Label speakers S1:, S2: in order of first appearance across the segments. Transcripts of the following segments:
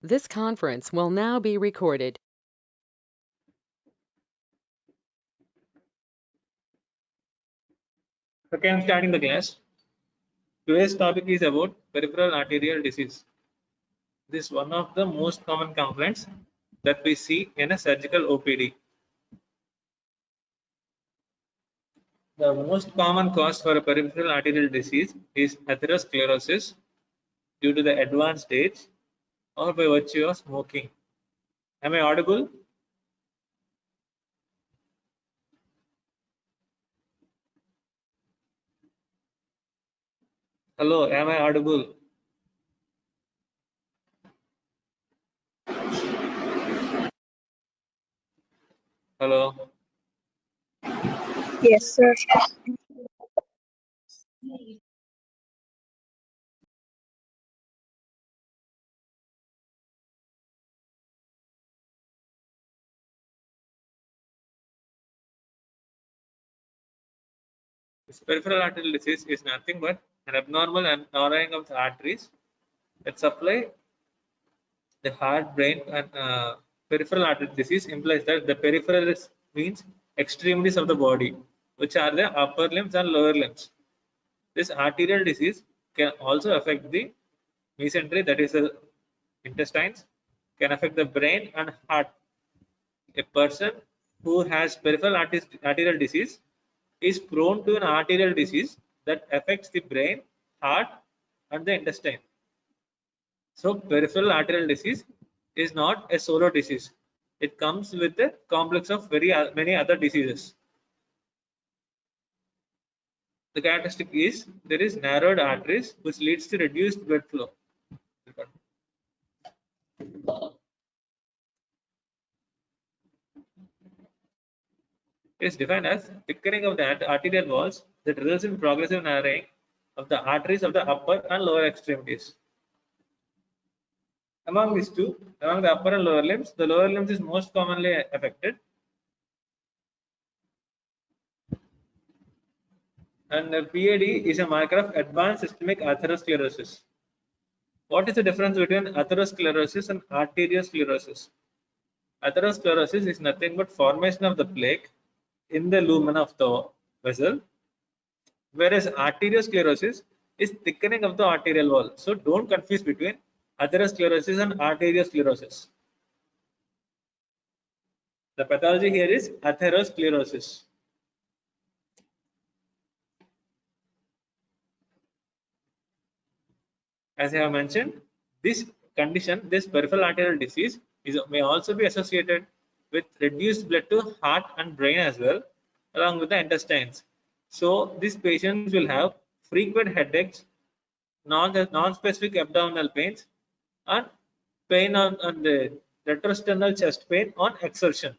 S1: This conference will now be recorded.
S2: Okay, I'm starting the class. Today's topic is about peripheral arterial disease. This is one of the most common complaints that we see in a surgical OPD. The most common cause for a peripheral arterial disease is atherosclerosis due to the advanced stage or by virtue of smoking. Am I audible? Hello, am I audible? Hello.
S3: Yes, sir.
S2: This peripheral arterial disease is nothing but an abnormal and narrowing of the arteries that supply the heart, brain, and peripheral artery disease implies that the peripheral means extremities of the body, which are the upper limbs and lower limbs. This arterial disease can also affect the mesentery, that is the intestines, can affect the brain and heart. A person who has peripheral arterial disease is prone to an arterial disease that affects the brain, heart, and the intestine. So peripheral arterial disease is not a solo disease. It comes with a complex of many other diseases. The characteristic is there is narrowed arteries which leads to reduced blood flow. It is defined as thickening of the arterial walls that results in progressive narrowing of the arteries of the upper and lower extremities. Among these two, among the upper and lower limbs, the lower limbs is most commonly affected, and the PAD is a marker of advanced systemic atherosclerosis. What is the difference between atherosclerosis and arteriosclerosis? Atherosclerosis is nothing but formation of the plaque in the lumen of the vessel, whereas arteriosclerosis is thickening of the arterial wall. So don't confuse between atherosclerosis and arteriosclerosis. The pathology here is atherosclerosis. As I have mentioned, this condition, this peripheral arterial disease, may also be associated with reduced blood to heart and brain as well, along with the intestines. So these patients will have frequent headaches, non-specific abdominal pains, and pain on the retrosternal chest pain on exertion.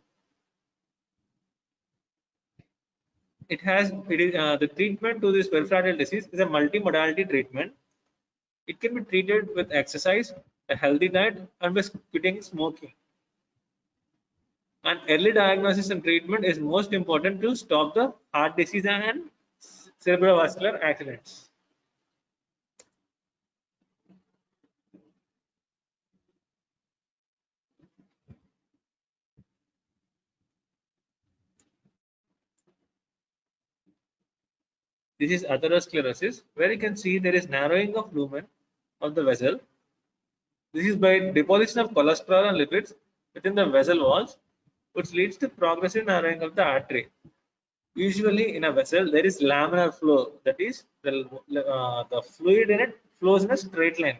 S2: The treatment to this peripheral arterial disease is a multimodality treatment. It can be treated with exercise, a healthy diet, and by quitting smoking. And early diagnosis and treatment is most important to stop the heart disease and cerebrovascular accidents. This is atherosclerosis, where you can see there is narrowing of lumen of the vessel. This is by deposition of cholesterol and lipids within the vessel walls, which leads to progressive narrowing of the artery. Usually in a vessel, there is laminar flow, that is, the fluid in it flows in a straight line.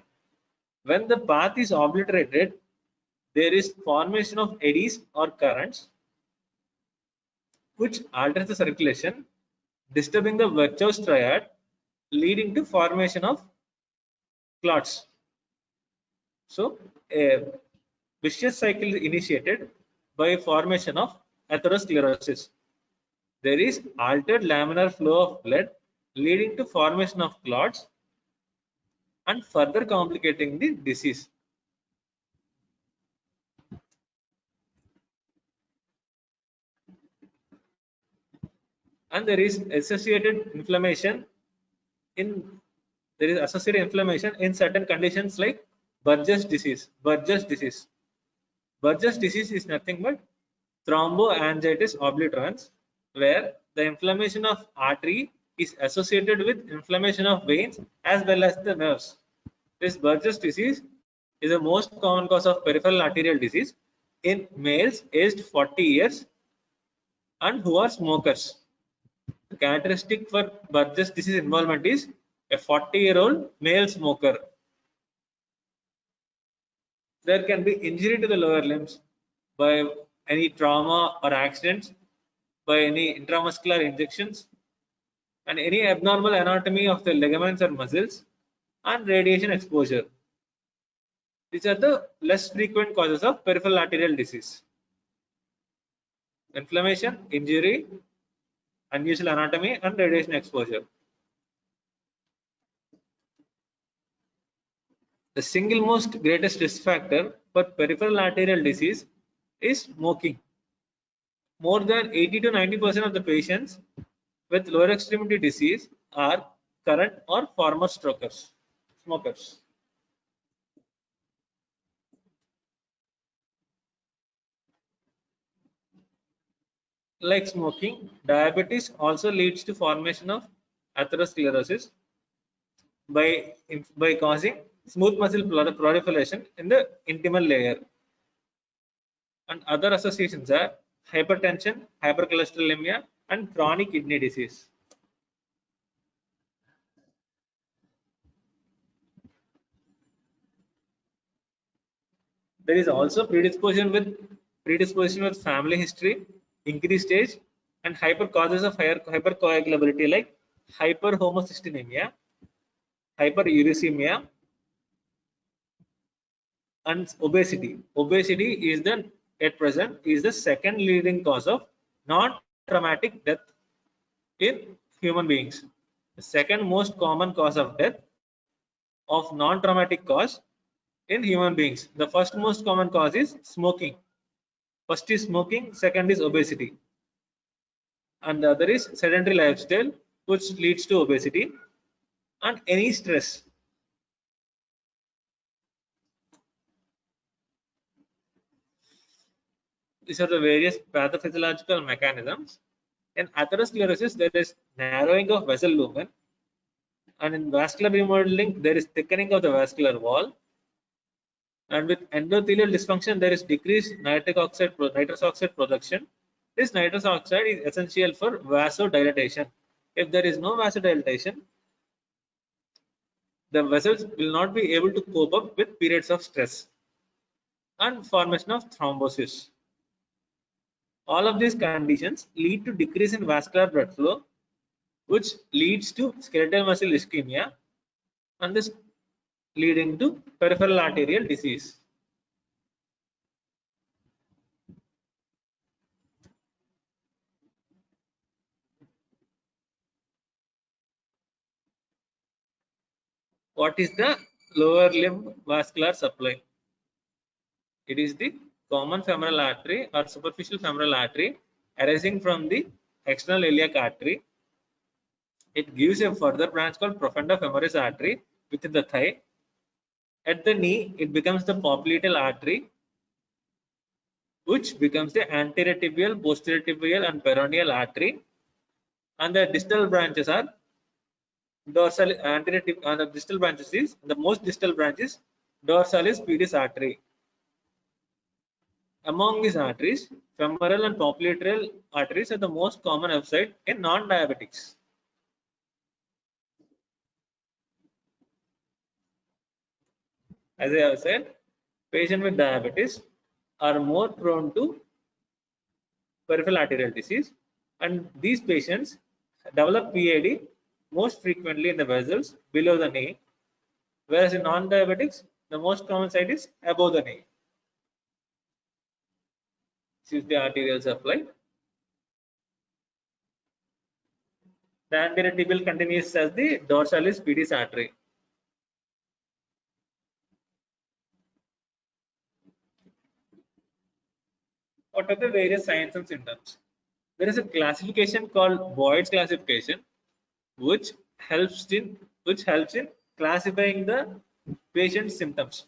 S2: When the path is obliterated, there is formation of eddies or currents, which alters the circulation, disturbing the Virchow's triad, leading to formation of clots. So, a vicious cycle is initiated by formation of atherosclerosis. There is altered laminar flow of blood leading to formation of clots and further complicating the disease. And there is associated inflammation in certain conditions like Burgess disease. Burgess disease. Burgess disease is nothing but thromboangiitis obliterans, where the inflammation of artery is associated with inflammation of veins as well as the nerves. This Burgess disease is the most common cause of peripheral arterial disease in males aged 40 years and who are smokers. The characteristic for Burgess disease involvement is a 40-year-old male smoker. There can be injury to the lower limbs by any trauma or accidents, by any intramuscular injections, and any abnormal anatomy of the ligaments or muscles, and radiation exposure. These are the less frequent causes of peripheral arterial disease. Inflammation, injury, unusual anatomy, and radiation exposure. The single most greatest risk factor for peripheral arterial disease is smoking. More than 80 to 90% of the patients with lower extremity disease are current or former smokers. Like smoking, diabetes also leads to formation of atherosclerosis by causing smooth muscle proliferation in the intimal layer. And other associations are hypertension, hypercholesterolemia, and chronic kidney disease. There is also predisposition with family history, increased age, and hyper causes of hypercoagulability like hyperhomocystinemia, hyperuricemia, and obesity. Obesity is at present is the second leading cause of non-traumatic death in human beings. The second most common cause of death of non-traumatic cause in human beings. The first most common cause is smoking. First is smoking, second is obesity, and the other is sedentary lifestyle, which leads to obesity, and any stress. These are the various pathophysiological mechanisms. In atherosclerosis, there is narrowing of vessel lumen, and in vascular remodeling, there is thickening of the vascular wall. And with endothelial dysfunction, there is decreased nitrous oxide production. This nitrous oxide is essential for vasodilatation. If there is no vasodilatation, the vessels will not be able to cope up with periods of stress and formation of thrombosis. All of these conditions lead to decrease in vascular blood flow, which leads to skeletal muscle ischemia, and this leading to peripheral arterial disease. What is the lower limb vascular supply? It is the common femoral artery or superficial femoral artery arising from the external iliac artery. It gives a further branch called profunda femoris artery within the thigh. At the knee, it becomes the popliteal artery, which becomes the anterior tibial, posterior tibial, and peroneal artery. And the distal branches are dorsal anterior and the distal branches is the most distal branch is dorsalis pedis artery. Among these arteries, femoral and popliteal arteries are the most common outside in non-diabetics. As I have said, patients with diabetes are more prone to peripheral arterial disease, and these patients develop PAD most frequently in the vessels below the knee, whereas in non-diabetics, the most common site is above the knee. This is the arterial supply. The anterior tibial continues as the dorsalis pedis artery. What are the various signs and symptoms? There is a classification called Boyd's classification, which helps in classifying the patient's symptoms.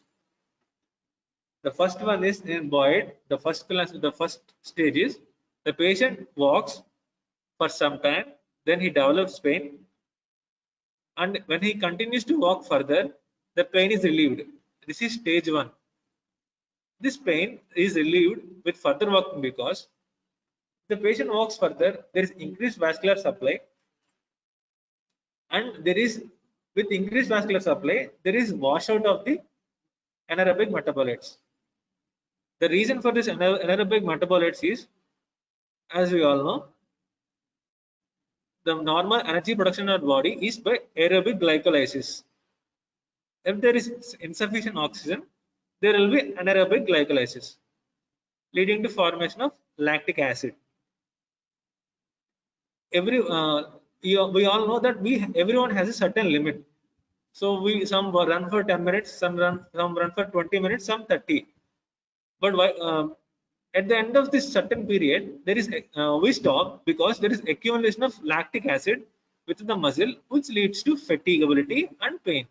S2: The first one is in Boyd. The first stage is the patient walks for some time, then he develops pain, and when he continues to walk further, the pain is relieved. This is stage one. This pain is relieved with further walking because the patient walks further, there is increased vascular supply, and there is with increased vascular supply, there is washout of the anaerobic metabolites. The reason for this anaerobic metabolites is, as we all know, the normal energy production in our body is by aerobic glycolysis. If there is insufficient oxygen, there will be anaerobic glycolysis, leading to formation of lactic acid. We all know that everyone has a certain limit. So some run for 10 minutes, some run for 20 minutes, some 30. But at the end of this certain period, there is we stop because there is accumulation of lactic acid within the muscle, which leads to fatigability and pain.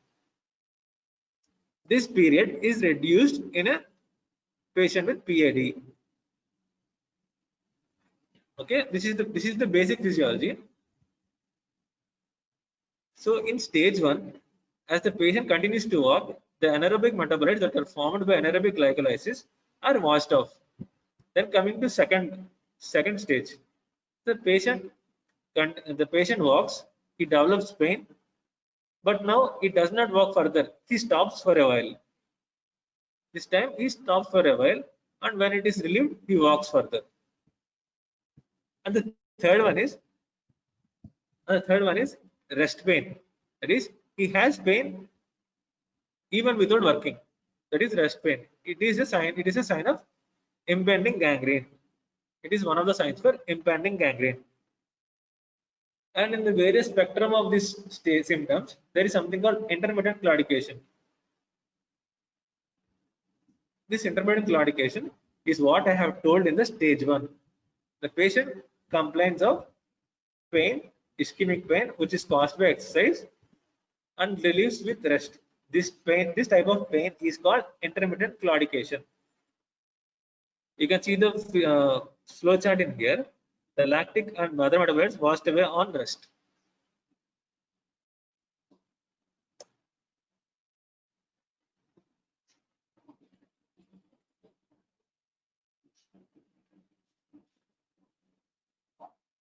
S2: This period is reduced in a patient with PAD. Okay, this is the basic physiology. So in stage one, as the patient continues to walk, the anaerobic metabolites that are formed by anaerobic glycolysis are washed off. Then coming to second stage, the patient walks, he develops pain, but now he does not walk further. He stops for a while. This time he stops for a while, and when it is relieved, he walks further. And the third one is rest pain. That is, he has pain even without working. That is rest pain. It is a sign of impending gangrene. It is one of the signs for impending gangrene. And in the various spectrum of these symptoms, there is something called intermittent claudication. This intermittent claudication is what I have told in the stage one. The patient complains of pain, ischemic pain, which is caused by exercise, and relieves with rest. This type of pain is called intermittent claudication. You can see the flow chart in here. The lactic and other metabolites washed away on rest.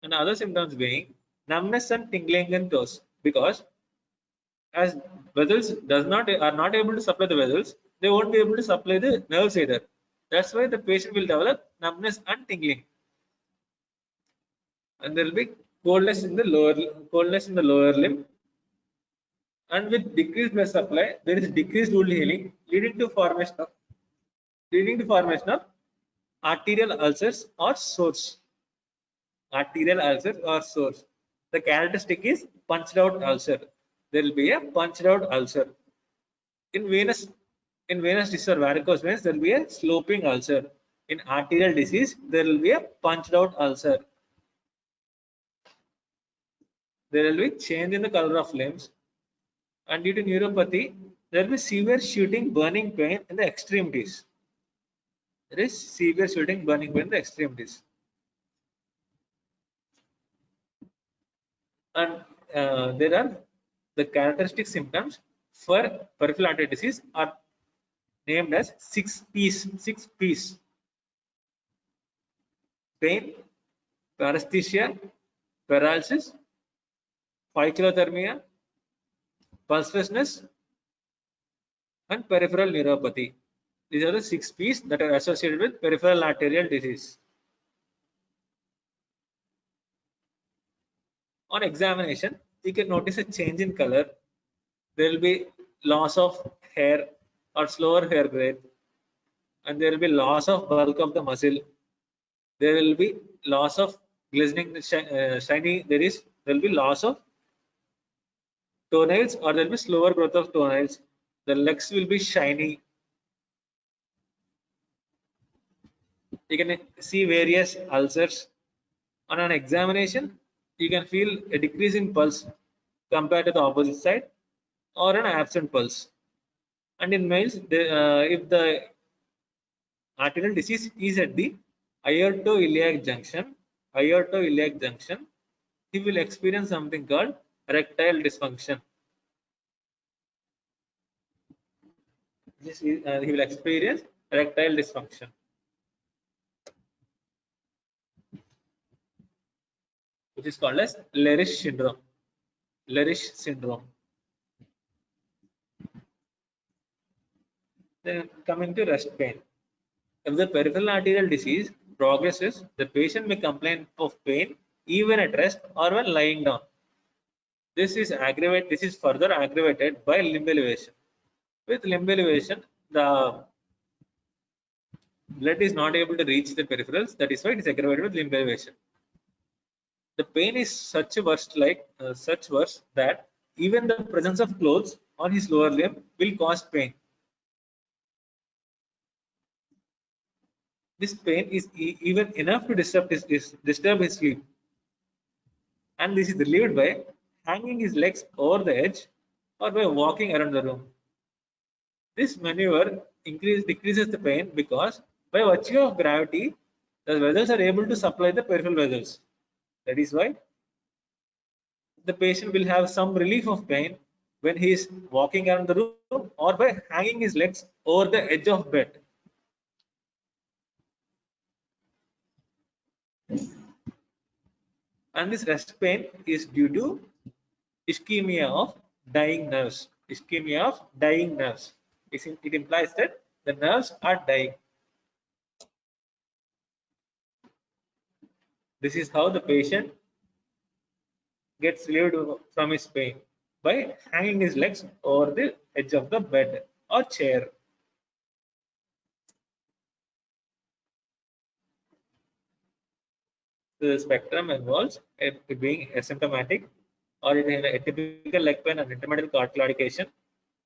S2: And other symptoms being numbness and tingling in toes, because as vessels are not able to supply the vessels, they won't be able to supply the nerves either. That's why the patient will develop numbness and tingling, and there will be coldness in the lower limb. And with decreased blood supply, there is decreased wound healing, leading to formation of arterial ulcers or sores. The characteristic is punched out ulcer. There will be a punched out ulcer. In venous disease or varicose veins, there will be a sloping ulcer. In arterial disease, there will be a punched out ulcer. There will be change in the color of limbs, and due to neuropathy, there will be severe shooting, burning pain in the extremities. There is severe shooting, burning pain in the extremities. And there are the characteristic symptoms for peripheral artery disease are named as 6 P's: pain, paresthesia, paralysis, poikilothermia, pulselessness, and peripheral neuropathy. These are the 6 P's that are associated with peripheral arterial disease. On examination, you can notice a change in color. There will be loss of hair or slower hair growth, and there will be loss of bulk of the muscle. There will be loss of glistening, shiny. There will be loss of toenails, or there will be slower growth of toenails. The legs will be shiny. You can see various ulcers. On an examination, you can feel a decrease in pulse compared to the opposite side, or an absent pulse. And in males, if the arterial disease is at the aortoiliac junction, he will experience something called erectile dysfunction. He will experience erectile dysfunction, which is called as Lerish syndrome. Lerish syndrome. Then coming to rest pain. If the peripheral arterial disease progresses, the patient may complain of pain even at rest or when lying down. This is further aggravated by limb elevation. With limb elevation, the blood is not able to reach the peripherals. That is why it is aggravated with limb elevation. The pain is such worse that even the presence of clothes on his lower limb will cause pain. This pain is even enough to disturb his sleep, and this is relieved by hanging his legs over the edge or by walking around the room. This maneuver decreases the pain because by virtue of gravity, the vessels are able to supply the peripheral vessels. That is why the patient will have some relief of pain when he is walking around the room or by hanging his legs over the edge of bed. And this rest pain is due to ischemia of dying nerves. Ischemia of dying nerves. It implies that the nerves are dying. This is how the patient gets relieved from his pain by hanging his legs over the edge of the bed or chair. The spectrum involves it being asymptomatic or it a typical leg pain and intermittent claudication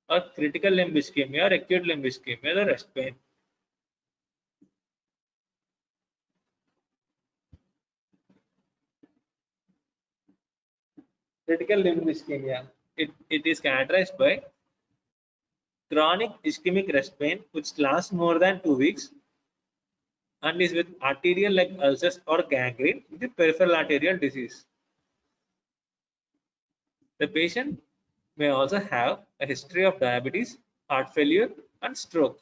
S2: or critical limb ischemia or acute limb ischemia, the rest pain. Critical limb ischemia. It is characterized by chronic ischemic rest pain which lasts more than 2 weeks and is with arterial leg ulcers or gangrene with the peripheral arterial disease. The patient may also have a history of diabetes, heart failure, and stroke.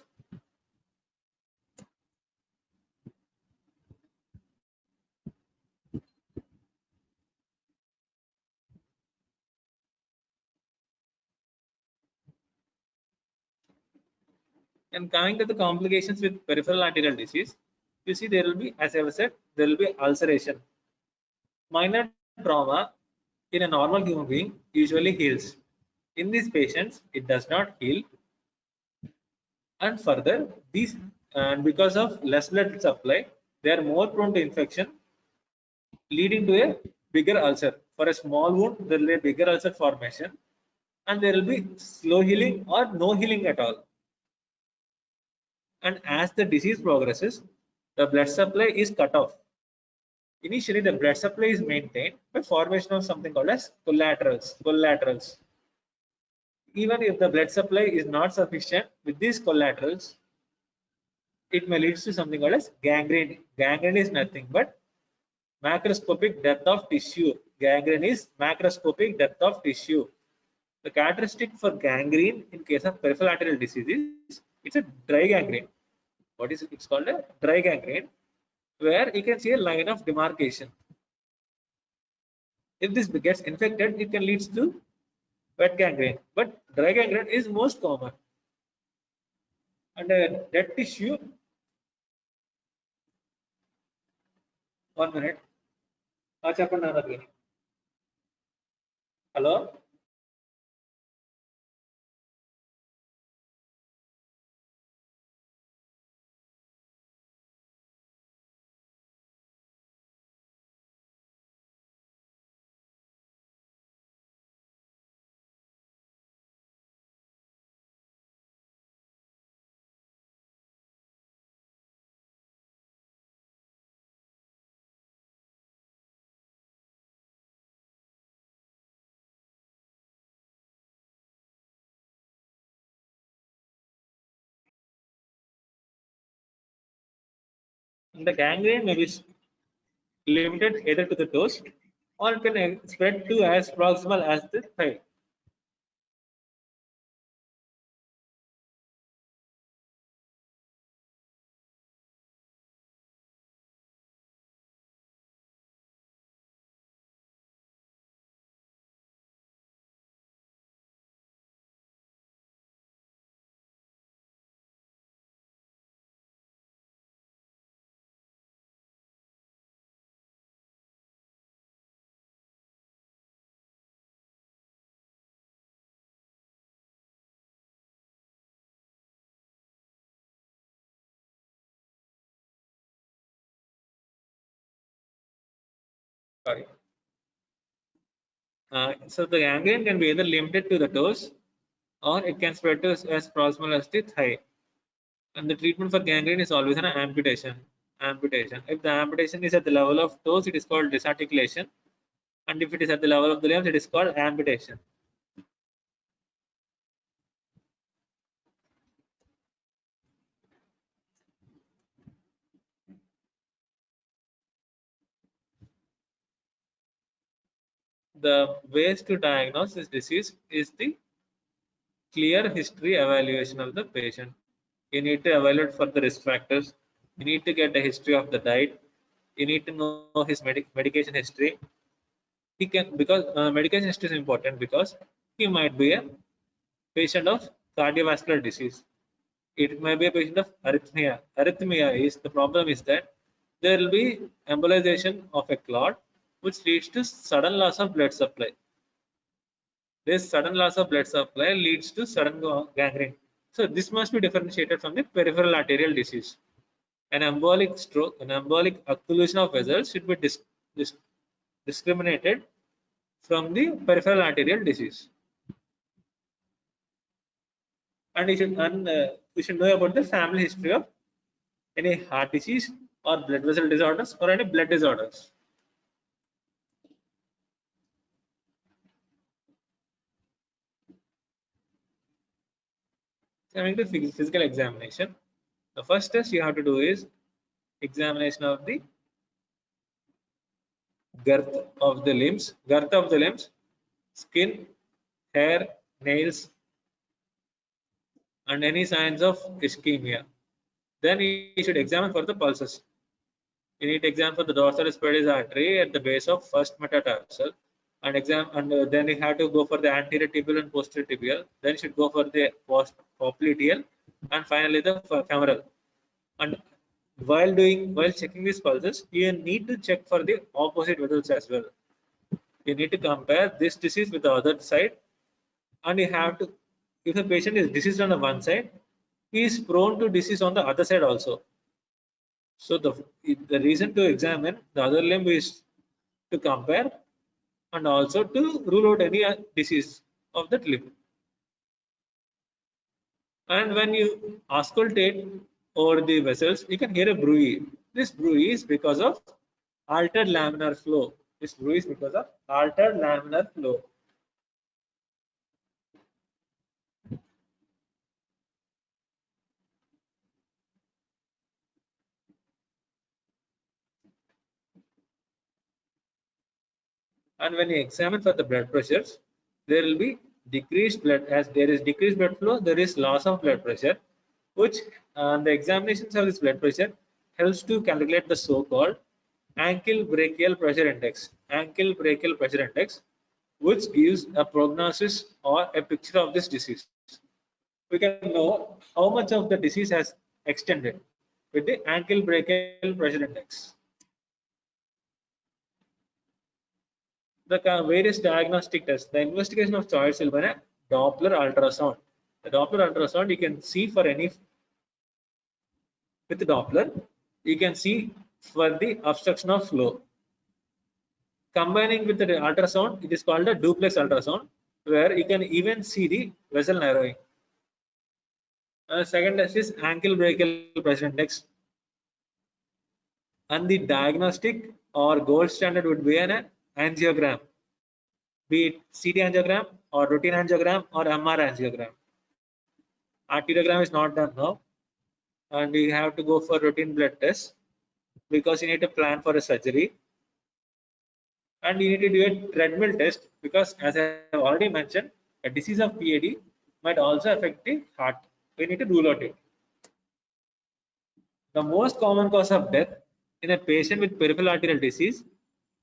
S2: And coming to the complications with peripheral arterial disease, you see there will be, as I said, there will be ulceration. Minor trauma in a normal human being usually heals. In these patients, it does not heal. And further, these and because of less blood supply, they are more prone to infection, leading to a bigger ulcer. For a small wound, there will be a bigger ulcer formation, and there will be slow healing or no healing at all. And as the disease progresses, the blood supply is cut off. Initially, the blood supply is maintained by formation of something called as collaterals. Even if the blood supply is not sufficient with these collaterals, it may lead to something called as gangrene. Gangrene is nothing but macroscopic death of tissue. Gangrene is macroscopic death of tissue. The characteristic for gangrene in case of peripheral arterial disease is it's a dry gangrene. What is it? It's called a dry gangrene, where you can see a line of demarcation. If this gets infected, it can lead to wet gangrene, but dry gangrene is most common. And dead tissue, 1 minute. Hello. The gangrene may be limited either to the toes or it can spread to as proximal as the thigh. Sorry. So the gangrene can be either limited to the toes or it can spread to as proximal as the thigh. And the treatment for gangrene is always an amputation. Amputation. If the amputation is at the level of toes, it is called disarticulation, and if it is at the level of the limbs, it is called amputation. The ways to diagnose this disease is the clear history evaluation of the patient. You need to evaluate for the risk factors. You need to get a history of the diet. You need to know his medication history. He can, because medication history is important because he might be a patient of cardiovascular disease. It may be a patient of arrhythmia. Arrhythmia is the problem is that there will be embolization of a clot which leads to sudden loss of blood supply. This sudden loss of blood supply leads to sudden gangrene. So this must be differentiated from the peripheral arterial disease. An embolic stroke, an embolic occlusion of vessels should be discriminated from the peripheral arterial disease. And we should know about the family history of any heart disease or blood vessel disorders or any blood disorders. Coming to physical examination, the first test you have to do is examination of the girth of the limbs, skin, hair, nails, and any signs of ischemia. Then you should examine for the pulses. You need to examine for the dorsal pedis artery at the base of first metatarsal, and then you have to go for the anterior tibial and posterior tibial. Then you should go for the popliteal, and finally the femoral. And while checking these pulses, you need to check for the opposite vessels as well. You need to compare this disease with the other side, and you have to, if the patient is diseased on the one side, he is prone to disease on the other side also. So the reason to examine the other limb is to compare and also to rule out any disease of that limb. And when you auscultate over the vessels, you can hear a bruit. This bruit is because of altered laminar flow. This bruit is because of altered laminar flow. And when you examine for the blood pressures, there will be decreased blood. As there is decreased blood flow, there is loss of blood pressure, which the examinations of this blood pressure helps to calculate the so-called ankle brachial pressure index. Ankle brachial pressure index, which gives a prognosis or a picture of this disease. We can know how much of the disease has extended with the ankle brachial pressure index. The various diagnostic tests. The investigation of choice will be a Doppler ultrasound. The Doppler ultrasound you can see for any with the Doppler, you can see for the obstruction of flow. Combining with the ultrasound, it is called a duplex ultrasound, where you can even see the vessel narrowing. Second test is ankle brachial pressure index, and the diagnostic or gold standard would be an angiogram, be it CT angiogram or routine angiogram or MR angiogram. Arteriogram is not done now, and we have to go for routine blood tests. because you need to plan for a surgery, and you need to do a treadmill test because, as I have already mentioned, a disease of PAD might also affect the heart. We need to rule out it. The most common cause of death in a patient with peripheral arterial disease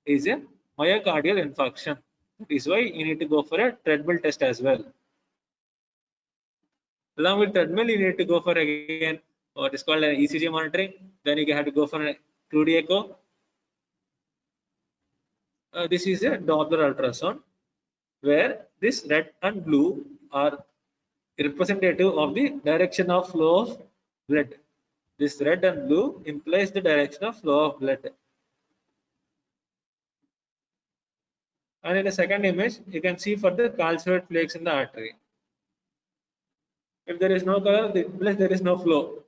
S2: is a myocardial infarction. That is why you need to go for a treadmill test as well. Along with treadmill, you need to go for again what is called an ECG monitoring. Then you have to go for a 2D echo. This is a Doppler ultrasound where this red and blue are representative of the direction of flow of blood. This red and blue implies the direction of flow of blood. And in the second image, you can see for the calcified flakes in the artery. If there is no color, there is no flow.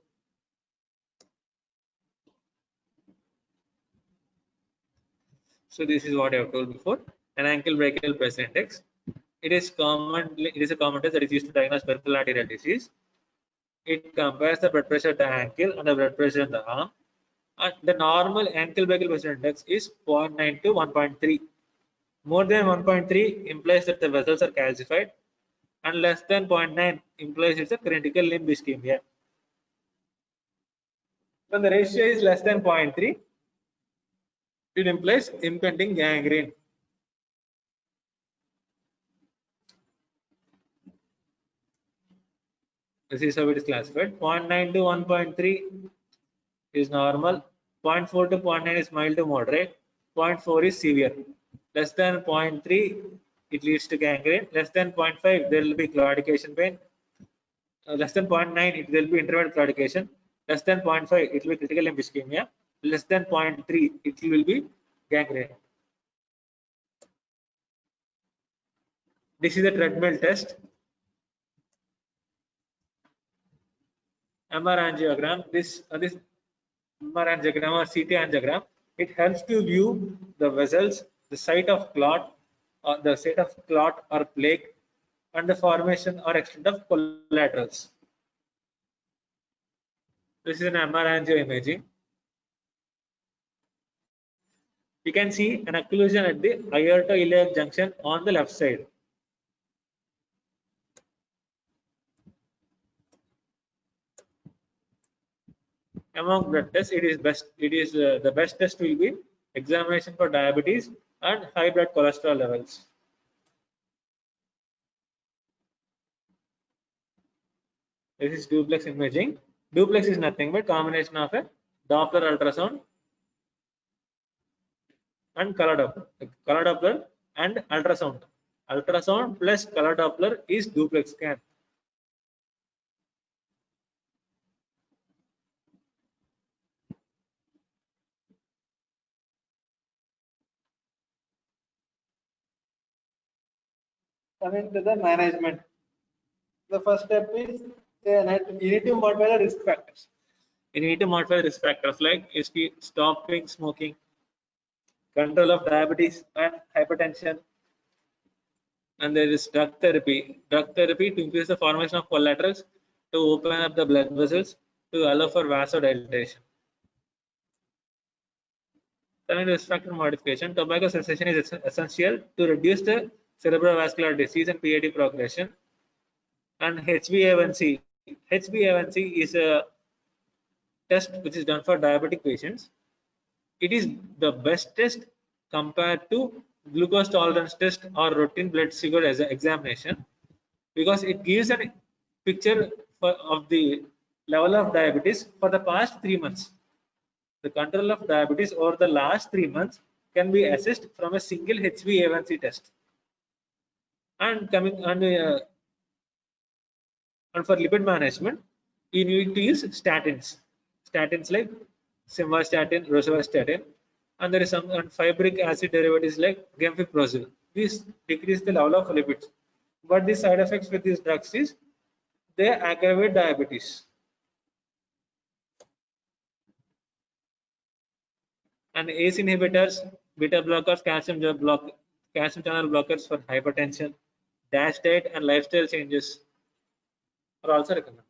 S2: So this is what I have told before. An ankle brachial pressure index. It is a common test that is used to diagnose peripheral arterial disease. It compares the blood pressure at the ankle and the blood pressure in the arm. And the normal ankle brachial pressure index is 0.9 to 1.3. More than 1.3 implies that the vessels are calcified, and less than 0.9 implies it's a critical limb ischemia. When the ratio is less than 0.3, it implies impending gangrene. This is how it is classified. 0.9 to 1.3 is normal. 0.4 to 0.9 is mild to moderate. 0.4 is severe. Less than 0.3, it leads to gangrene. Less than 0.5, there will be claudication pain. Less than 0.9, there will be intermittent claudication. Less than 0.5, it will be critical limb ischemia. Less than 0.3, it will be gangrene. This is a treadmill test. MR angiogram. This MR angiogram or CT angiogram. It helps to view the vessels, the site of clot, or the site of clot or plaque, and the formation or extent of collaterals. This is an MR angio imaging. You can see an occlusion at the aortoiliac junction on the left side. Among blood tests, it is the best test will be examination for diabetes and high blood cholesterol levels. This is duplex imaging. Duplex is nothing but combination of a Doppler ultrasound and color Doppler. Color Doppler and ultrasound. Ultrasound plus color Doppler is duplex scan. Coming to the management, the first step is you need to modify the risk factors. You need to modify the risk factors like stopping smoking, control of diabetes and hypertension, and there is drug therapy. Drug therapy to increase the formation of collaterals, to open up the blood vessels, to allow for vasodilation. Coming to risk factor modification, tobacco cessation is essential to reduce the cerebrovascular disease and PAD progression. And HbA1c. HbA1c is a test which is done for diabetic patients. It is the best test compared to glucose tolerance test or routine blood sugar as an examination, because it gives a picture of the level of diabetes for the past 3 months. The control of diabetes over the last 3 months can be assessed from a single HbA1c test. And and for lipid management, you need to use statins. Statins like simvastatin, rosuvastatin, and there is some fibric acid derivatives like gemfiprozil. These decrease the level of lipids. But the side effects with these drugs is they aggravate diabetes. And ACE inhibitors, beta blockers, calcium channel blockers for hypertension, DASH diet and lifestyle changes are also recommended.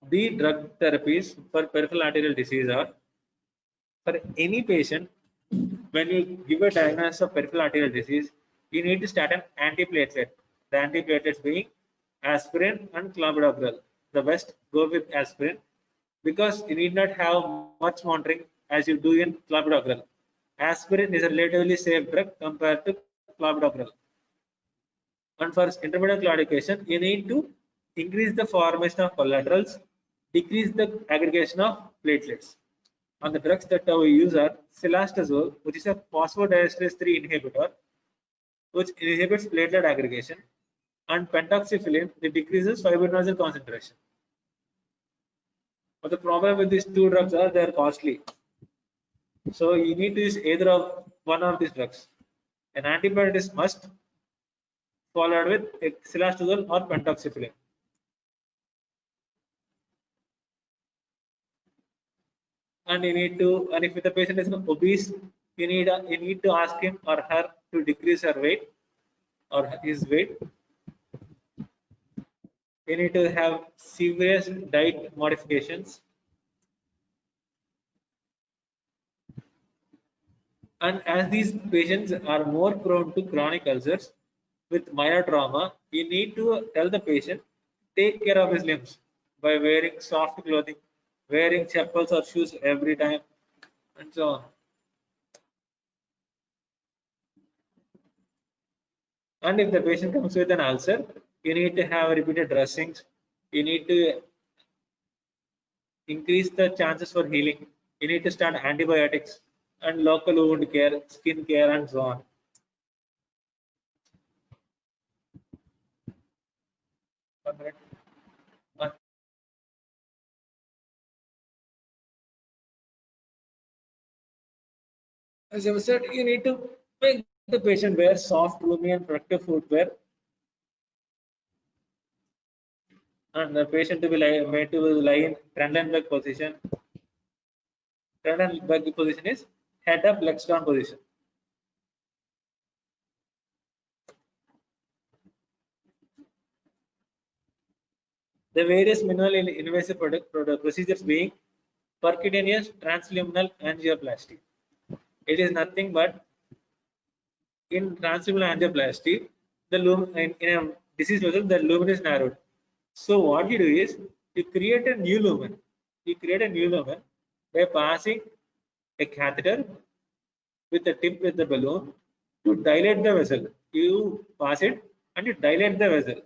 S2: The drug therapies for peripheral arterial disease are, for any patient, when you give a diagnosis of peripheral arterial disease, you need to start an antiplatelet. The antiplatelets being aspirin and clopidogrel. The best go with aspirin because you need not have much monitoring as you do in clopidogrel. Aspirin is a relatively safe drug compared to clopidogrel. And for intermittent claudication, you need to increase the formation of collaterals, decrease the aggregation of platelets. And the drugs that we use are cilostazol, which is a phosphodiesterase 3 inhibitor, which inhibits platelet aggregation, and pentoxifylline, that decreases fibrinogen concentration. But the problem with these two drugs are they are costly. So you need to use either of one of these drugs. An antibiotic is must, followed with cilostazol or pentoxifylline. And you need to, and if the patient is obese, you need to ask him or her to decrease her weight or his weight. You need to have serious diet modifications. And as these patients are more prone to chronic ulcers with myotrauma, you need to tell the patient take care of his limbs by wearing soft clothing, wearing chappals or shoes every time, and so on. And if the patient comes with an ulcer, you need to have repeated dressings. You need to increase the chances for healing. You need to start antibiotics and local wound care, skin care, and so on. One minute. As I said, you need to make the patient wear soft, roomy, and protective footwear, and the patient to be made to lie in Trendelenburg position. Trendelenburg position is head up, legs down position. The various minimally invasive procedures being percutaneous transluminal angioplasty. It is nothing but in transluminal angioplasty, the in a disease vessel, the lumen is narrowed. So what you do is you create a new lumen. You create a new lumen by passing a catheter with the tip with the balloon to dilate the vessel. You pass it and you dilate the vessel.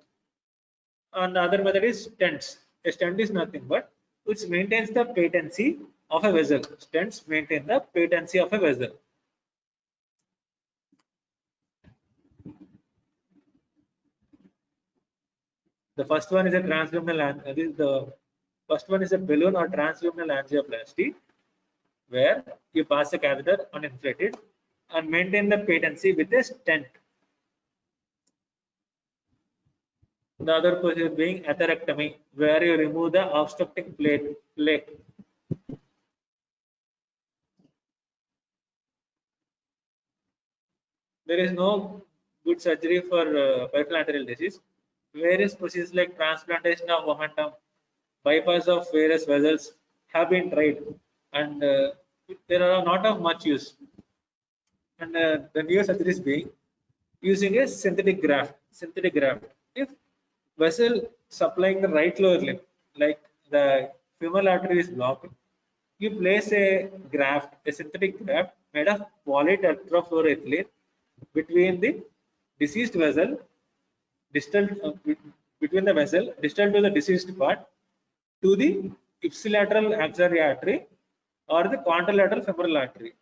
S2: And the other method is stents. A stent is nothing but which maintains the patency of a vessel. Stents maintain the patency of a vessel. The first one is a transluminal. The first one is a balloon or transluminal angioplasty, where you pass the catheter and inflate it and maintain the patency with a stent. The other procedure being atherectomy, where you remove the obstructing plate. There is no good surgery for peripheral arterial disease. Various procedures like transplantation of momentum, bypass of various vessels have been tried, and there are not of much use. And the new surgeries being using a synthetic graft. Synthetic graft. If vessel supplying the right lower limb, like the femoral artery is blocked, you place a graft, a synthetic graft made of polytetrafluoroethylene between the deceased vessel, distal between the vessel distal to the deceased part to the ipsilateral axillary artery or the contralateral femoral artery.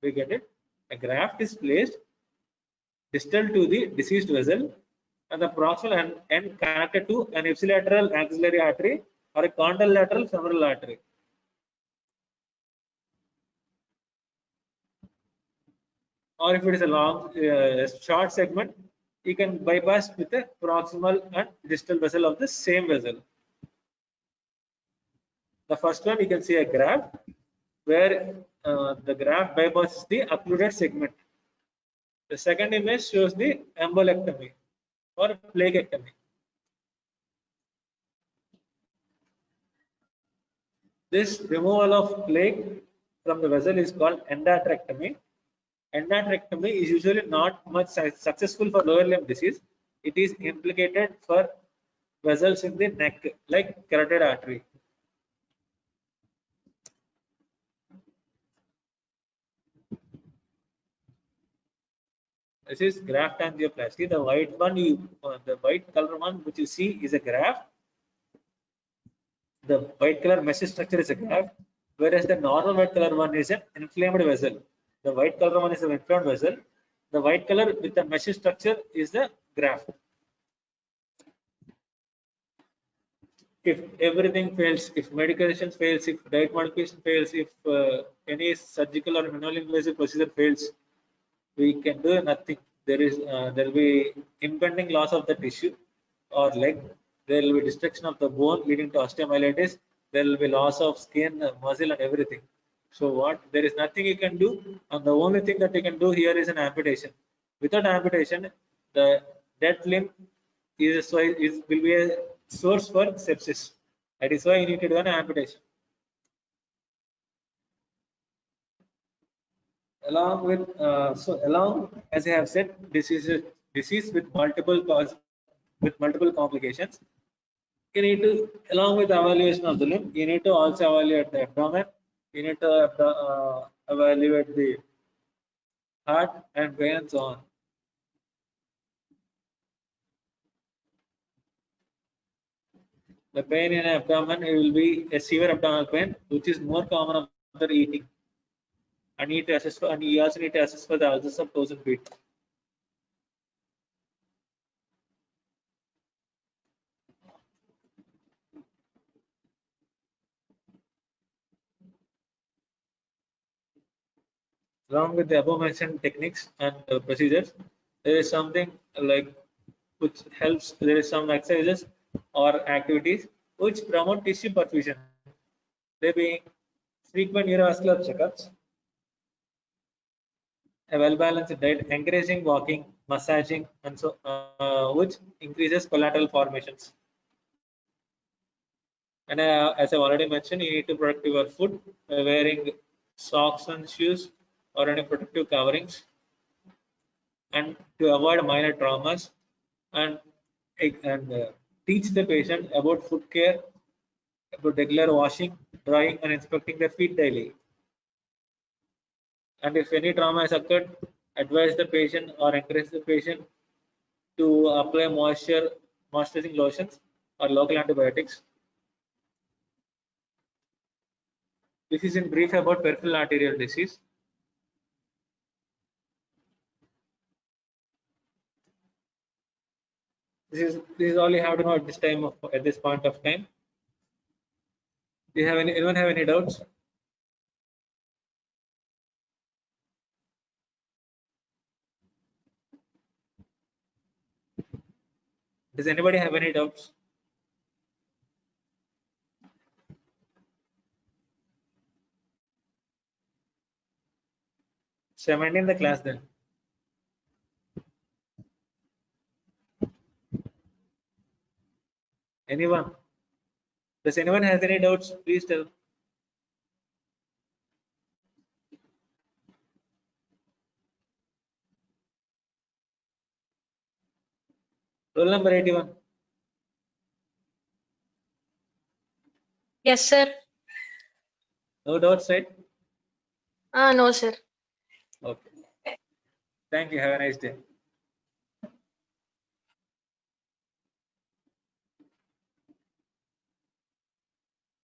S2: We get it? A graft is placed distal to the deceased vessel and the proximal end connected to an ipsilateral axillary artery or a contralateral femoral artery. Or if it is a long, short segment, you can bypass with a proximal and distal vessel of the same vessel. The first one you can see a graft where the graft bypasses the occluded segment. The second image shows the embolectomy or plaquectomy. This removal of plaque from the vessel is called endarterectomy. Endarterectomy is usually not much successful for lower limb disease. It is implicated for vessels in the neck like carotid artery. This is graft angioplasty. The white one, the white color one which you see is a graft. The white color mesh structure is a graft, whereas the normal white color one is an inflamed vessel. The white color one is an inflamed vessel. The white color with the mesh structure is the graft. If everything fails, if medication fails, if diet modification fails, if any surgical or minimally invasive procedure fails, we can do nothing. There will be impending loss of the tissue or leg. There will be destruction of the bone leading to osteomyelitis. There will be loss of skin, muscle, and everything. So what? There is nothing you can do, and the only thing that you can do here is an amputation. Without amputation, the dead limb will be a source for sepsis. That is why you need to do an amputation. Along with as I have said, disease with multiple complications. You need to, along with evaluation of the limb, you need to also evaluate the abdomen. You need to evaluate the heart and brain and so on. The pain in abdomen, it will be a severe abdominal pain, which is more common after eating. And you also need to assess for the ulcers of toes and feet. Along with the above mentioned techniques and procedures, there is something like which helps. There is some exercises or activities which promote tissue perfusion. They being frequent neurovascular checkups, a well-balanced diet, encouraging walking, massaging, and so which increases collateral formations. And as I've already mentioned, you need to protect your foot by wearing socks and shoes or any protective coverings, and to avoid minor traumas, and teach the patient about foot care, about regular washing, drying, and inspecting their feet daily. And if any trauma has occurred, advise the patient or encourage the patient to apply moisturizing lotions or local antibiotics. This is in brief about peripheral arterial disease. This is all you have to know at this point of time. Do you have anyone have any doubts? Does anybody have any doubts? So I'm ending the class then. Anyone? Does anyone have any doubts? Please tell. Roll number 81.
S3: Yes, sir.
S2: No doubts, right?
S3: No, sir.
S2: Okay. Thank you. Have a nice day.